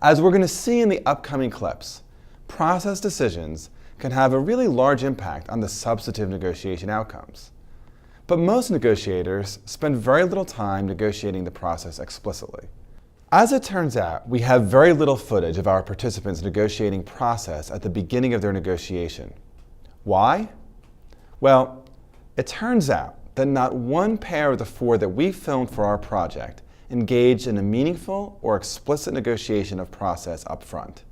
As we're going to see in the upcoming clips, process decisions can have a really large impact on the substantive negotiation outcomes. But most negotiators spend very little time negotiating the process explicitly. As it turns out, we have very little footage of our participants negotiating process at the beginning of their negotiation. Why? Well, it turns out that not one pair of the 4 that we filmed for our project engaged in a meaningful or explicit negotiation of process up front.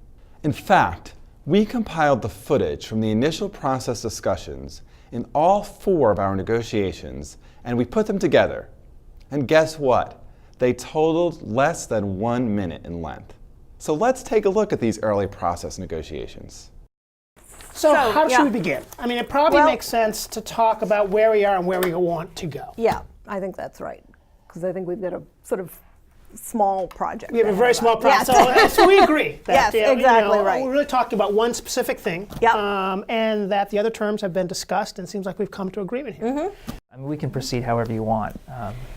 In fact, we compiled the footage from the initial process discussions in all 4 of our negotiations, and we put them together. And guess what? They totaled less than 1 minute in length. So let's take a look at these early process negotiations. So how should we begin? I mean, it probably makes sense to talk about where we are and where we want to go. Yeah, I think that's right. Because I think we've got a sort of small project. We have a very small project. So we agree. That, yes, exactly right. We're really talking about one specific thing. Yep. And that the other terms have been discussed, and it seems like we've come to agreement here. Mm-hmm. I mean, we can proceed however you want.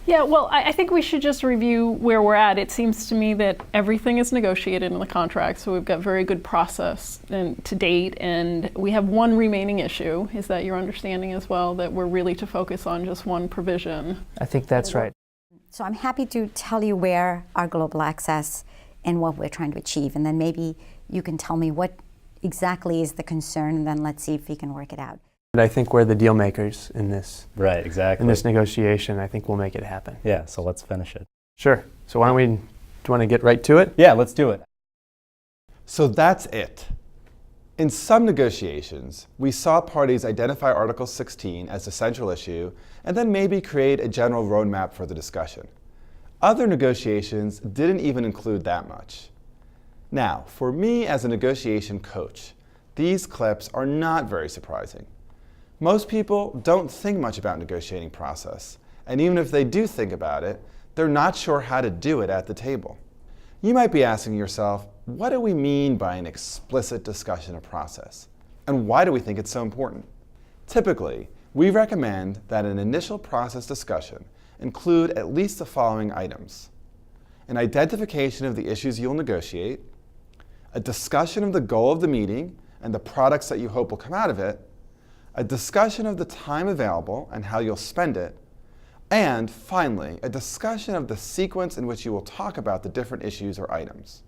Yeah, well, I think we should just review where we're at. It seems to me that everything is negotiated in the contract, so we've got very good process to date, and we have one remaining issue. Is that your understanding as well, that we're really to focus on just one provision? I think that's right. So I'm happy to tell you where our global access and what we're trying to achieve, and then maybe you can tell me what exactly is the concern, and then let's see if we can work it out. I think we're the deal makers in this. Right, exactly. In this negotiation, I think we'll make it happen. Yeah, so let's finish it. Sure. So why don't we, do you want to get right to it? Yeah, let's do it. So that's it. In some negotiations, we saw parties identify Article 16 as the central issue and then maybe create a general roadmap for the discussion. Other negotiations didn't even include that much. Now, for me as a negotiation coach, these clips are not very surprising. Most people don't think much about negotiating process, and even if they do think about it, they're not sure how to do it at the table. You might be asking yourself, what do we mean by an explicit discussion of process? And why do we think it's so important? Typically, we recommend that an initial process discussion include at least the following items: an identification of the issues you'll negotiate, a discussion of the goal of the meeting and the products that you hope will come out of it, a discussion of the time available and how you'll spend it, and finally, a discussion of the sequence in which you will talk about the different issues or items.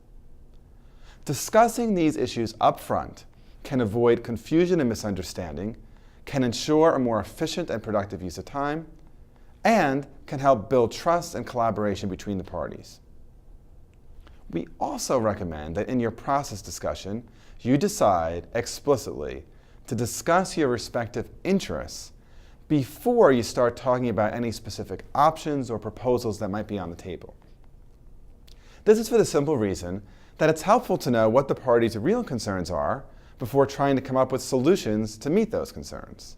Discussing these issues up front can avoid confusion and misunderstanding, can ensure a more efficient and productive use of time, and can help build trust and collaboration between the parties. We also recommend that in your process discussion, you decide explicitly to discuss your respective interests before you start talking about any specific options or proposals that might be on the table. This is for the simple reason that it's helpful to know what the parties' real concerns are before trying to come up with solutions to meet those concerns.